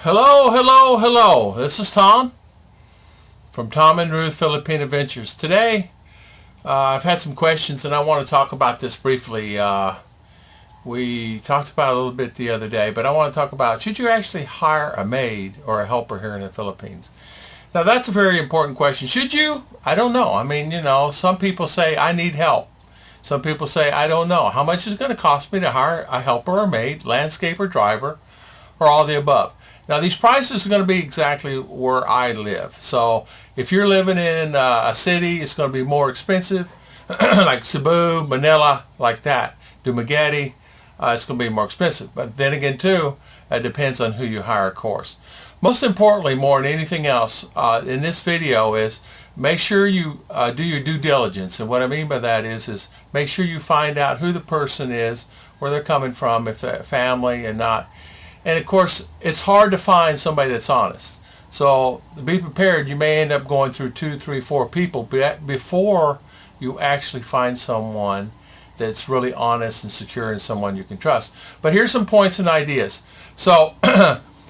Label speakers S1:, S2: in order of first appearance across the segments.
S1: Hello, hello, hello. This is Tom from Tom and Ruth Philippine Adventures. Today, I've had some questions and I want to talk about this briefly. We talked about it a little bit the other day, but I want to talk about, should you actually hire a maid or a helper here in the Philippines? Now, that's a very important question. Should you? I don't know. I mean, some people say, I need help. Some people say, I don't know. How much is it going to cost me to hire a helper or maid, landscaper, driver, or all the above? Now, these prices are going to be exactly where I live. So if you're living in a city, it's going to be more expensive, like Cebu, Manila, like that. Dumaguete, it's going to be more expensive. But then again, too, it depends on who you hire, of course. Most importantly, more than anything else, in this video is make sure you do your due diligence. And what I mean by that is make sure you find out who the person is, where they're coming from, if they're family and not. And of course, it's hard to find somebody that's honest. So be prepared. You may end up going through 2, 3, 4 people before you actually find someone that's really honest and secure and someone you can trust. But here's some points and ideas. So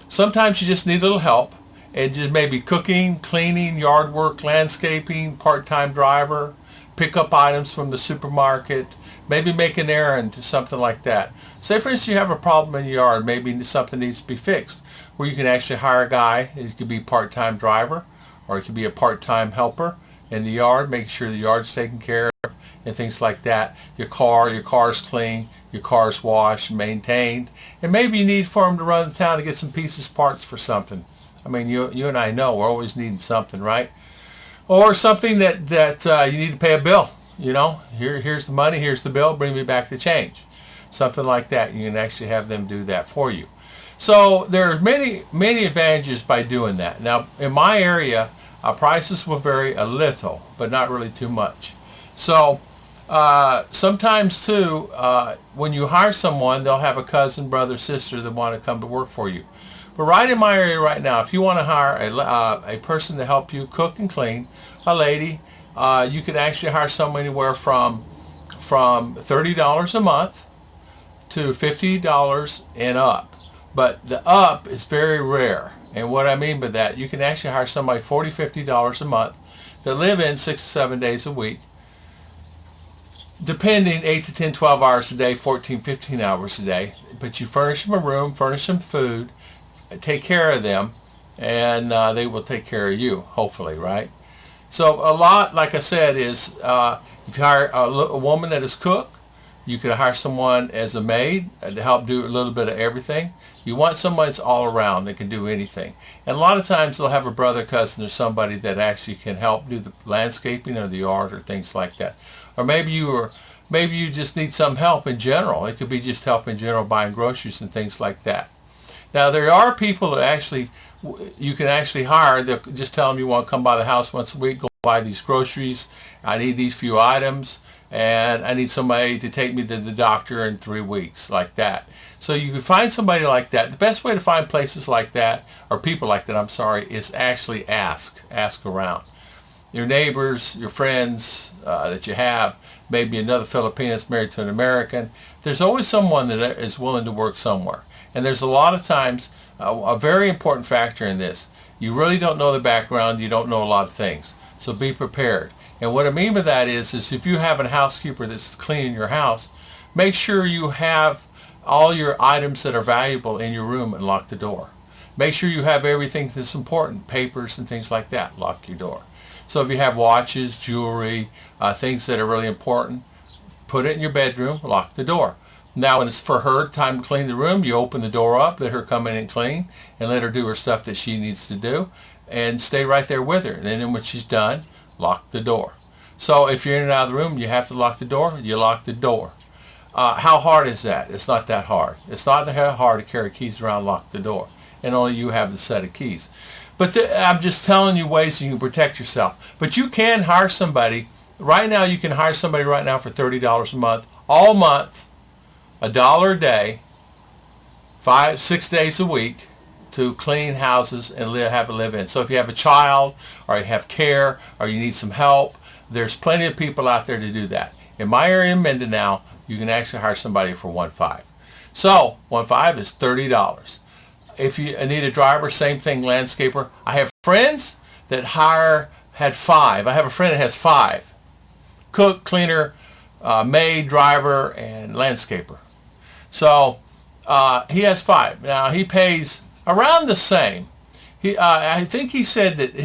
S1: sometimes you just need a little help. And just maybe cooking, cleaning, yard work, landscaping, part-time driver, pick up items from the supermarket, maybe make an errand, something like that. Say, for instance, you have a problem in your yard. Maybe something needs to be fixed, where you can actually hire a guy. It could be a part-time driver, or it could be a part-time helper in the yard, make sure the yard's taken care of, and things like that. Your car's clean, your car's washed, maintained, and maybe you need for him to run to town to get some pieces, parts for something. I mean, you and I know we're always needing something, right? Or something that you need to pay a bill. Here's the money, here's the bill, bring me back the change. Something like that. You can actually have them do that for you. So there are many advantages by doing that. Now, in my area, prices will vary a little, but not really too much. So sometimes too, when you hire someone, they'll have a cousin, brother, sister that want to come to work for you. But right in my area right now, if you want to hire a person to help you cook and clean, a lady, you could actually hire someone anywhere from $30 a month to $50 and up. But the up is very rare. And what I mean by that, you can actually hire somebody $40, $50 a month that live in 6 to 7 days a week, depending 8 to 10, 12 hours a day, 14, 15 hours a day. But you furnish them a room, furnish them food, take care of them, and they will take care of you, hopefully, right? So a lot, like I said, is if you hire a woman that is cook, you could hire someone as a maid to help do a little bit of everything. You want someone that's all around that can do anything. And a lot of times they'll have a brother, cousin, or somebody that actually can help do the landscaping or the yard or things like that. Or maybe you just need some help in general. It could be just help in general, buying groceries and things like that. Now, there are people that you can actually hire. They'll just tell them you want to come by the house once a week, go buy these groceries. I need these few items, and I need somebody to take me to the doctor in 3 weeks, like that. So you can find somebody like that. The best way to find places like that, or people like that, I'm sorry, is actually ask around. Your neighbors, your friends that you have, maybe another Filipino that's married to an American. There's always someone that is willing to work somewhere. And there's a lot of times, a very important factor in this, you really don't know the background, you don't know a lot of things. So be prepared. And what I mean by that is if you have a housekeeper that's cleaning your house, make sure you have all your items that are valuable in your room and lock the door. Make sure you have everything that's important, papers and things like that, lock your door. So if you have watches, jewelry, things that are really important, put it in your bedroom, lock the door. Now, when it's for her time to clean the room, you open the door up, let her come in and clean, and let her do her stuff that she needs to do, and stay right there with her. And then when she's done, lock the door. So if you're in and out of the room, you have to lock the door, you lock the door. How hard is that? It's not that hard. It's not that hard to carry keys around and lock the door, and only you have the set of keys. But I'm just telling you ways you can protect yourself. But you can hire somebody. Right now, you can hire somebody right now for $30 a month, all month, $1 a day, 5, 6 days a week to clean houses and have a live-in. So if you have a child or you have care or you need some help, there's plenty of people out there to do that. In my area in Mindanao, you can actually hire somebody for $1.5. So $1.5 is $30. If you need a driver, same thing, landscaper. I have friends that had 5. I have a friend that has 5. Cook, cleaner, maid, driver, and landscaper. So he has 5. Now he pays around the same. I think he said that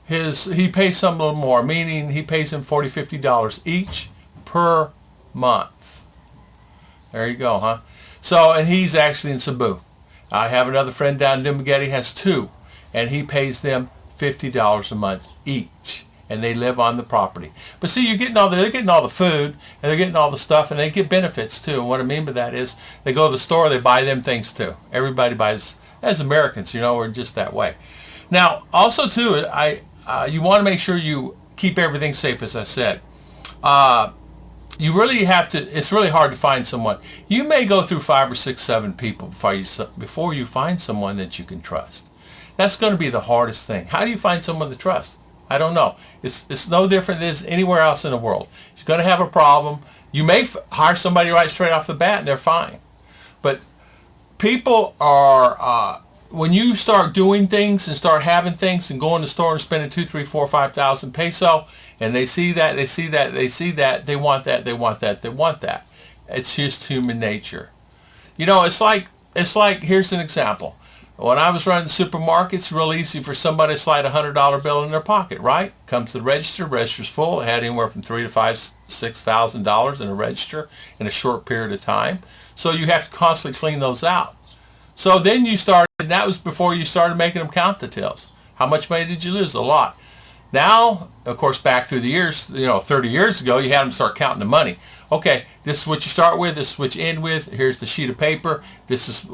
S1: he pays some a little more, meaning he pays him $40-50 each per month. There you go, huh? So, and he's actually in Cebu. I have another friend down in Dumaguete, has 2, and he pays them $50 a month each, and they live on the property. But see, they're getting all the food, and they're getting all the stuff, and they get benefits too. And what I mean by that is, they go to the store, they buy them things too. Everybody buys, as Americans, we're just that way. Now, also too, you want to make sure you keep everything safe, as I said. You really have to, it's really hard to find someone. You may go through 5 or 6, 7 people before you find someone that you can trust. That's going to be the hardest thing. How do you find someone to trust? I don't know. It's no different than anywhere else in the world. You're going to have a problem. You may hire somebody right straight off the bat and they're fine. But people are, when you start doing things and start having things and going to the store and spending 2, 3, 4, 5,000 peso, and they see that, they want that. It's just human nature. It's like, here's an example. When I was running supermarkets, it's real easy for somebody to slide a $100 bill in their pocket, right? Comes to the register's full. It had anywhere from $3,000 to $6,000 in a register in a short period of time. So you have to constantly clean those out. So then and that was before you started making them count the tills. How much money did you lose? A lot. Now, of course, back through the years, 30 years ago, you had them start counting the money. Okay, this is what you start with, this is what you end with, here's the sheet of paper, this is,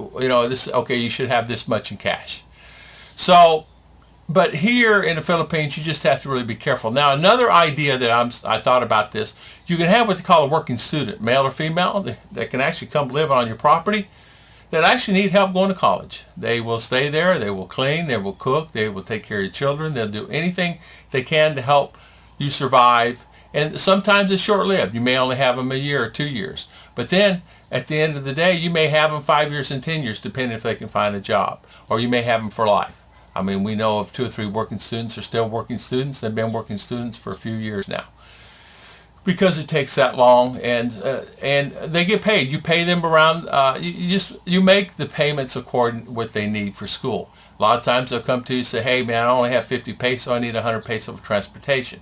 S1: okay, you should have this much in cash. So, but here in the Philippines, you just have to really be careful. Now, another idea that I thought about this, you can have what they call a working student, male or female, that can actually come live on your property, that actually need help going to college. They will stay there, they will clean, they will cook, they will take care of your children, they'll do anything they can to help you survive. And sometimes it's short-lived. You may only have them a year or 2 years. But then, at the end of the day, you may have them 5 years and 10 years, depending if they can find a job. Or you may have them for life. I mean, we know of 2 or 3 working students are still working students. They've been working students for a few years now. Because it takes that long, and they get paid. You pay them around, you make the payments according to what they need for school. A lot of times they'll come to you and say, hey man, I only have 50 peso, I need 100 peso for transportation.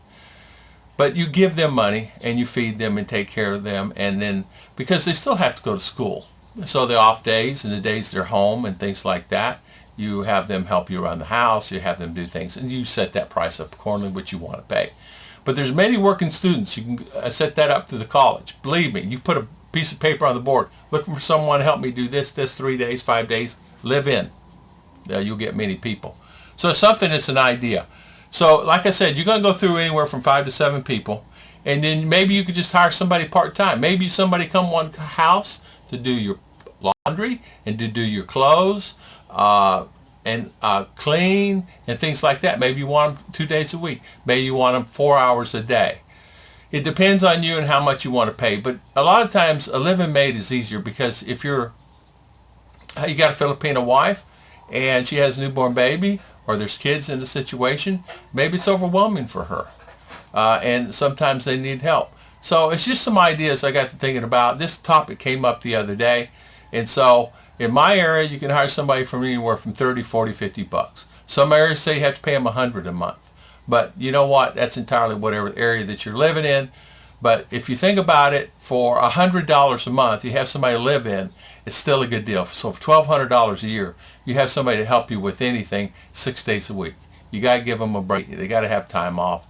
S1: But you give them money and you feed them and take care of them, and then, because they still have to go to school. So the off days and the days they're home and things like that, you have them help you around the house, you have them do things, and you set that price up accordingly what you want to pay. But there's many working students. You can set that up to the college. Believe me, you put a piece of paper on the board, looking for someone to help me do this 3 days, 5 days, live in. You'll get many people. So something that's an idea. So like I said, you're going to go through anywhere from 5 to 7 people. And then maybe you could just hire somebody part-time. Maybe somebody come one house to do your laundry and to do your clothes and clean and things like that. Maybe you want them 2 days a week. Maybe you want them 4 hours a day. It depends on you and how much you want to pay. But a lot of times a live-in maid is easier, because if you got a Filipino wife and she has a newborn baby, or there's kids in the situation, maybe it's overwhelming for her. And sometimes they need help. So it's just some ideas I got to thinking about. This topic came up the other day. And so in my area, you can hire somebody from anywhere from 30, 40, 50 bucks. Some areas say you have to pay them 100 a month. But you know what? That's entirely whatever area that you're living in. But if you think about it, for $100 a month, you have somebody to live in, it's still a good deal. So for $1,200 a year, you have somebody to help you with anything 6 days a week. You got to give them a break. They got to have time off.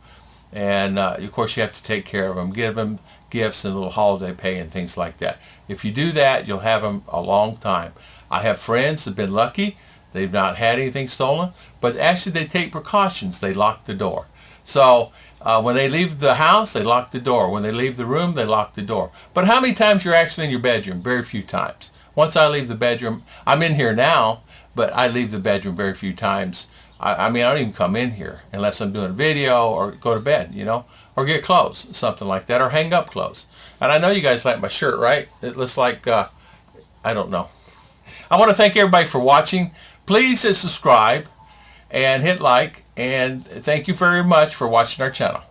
S1: And of course, you have to take care of them, give them gifts and a little holiday pay and things like that. If you do that, you'll have them a long time. I have friends that have been lucky. They've not had anything stolen, but actually they take precautions. They lock the door. So when they leave the house, they lock the door. When they leave the room, they lock the door. But how many times you're actually in your bedroom? Very few times. Once I leave the bedroom, I'm in here now, but I leave the bedroom very few times. I mean, I don't even come in here unless I'm doing a video or go to bed, or get clothes, something like that, or hang up clothes. And I know you guys like my shirt, right? It looks like, I don't know. I want to thank everybody for watching. Please subscribe and hit like, and thank you very much for watching our channel.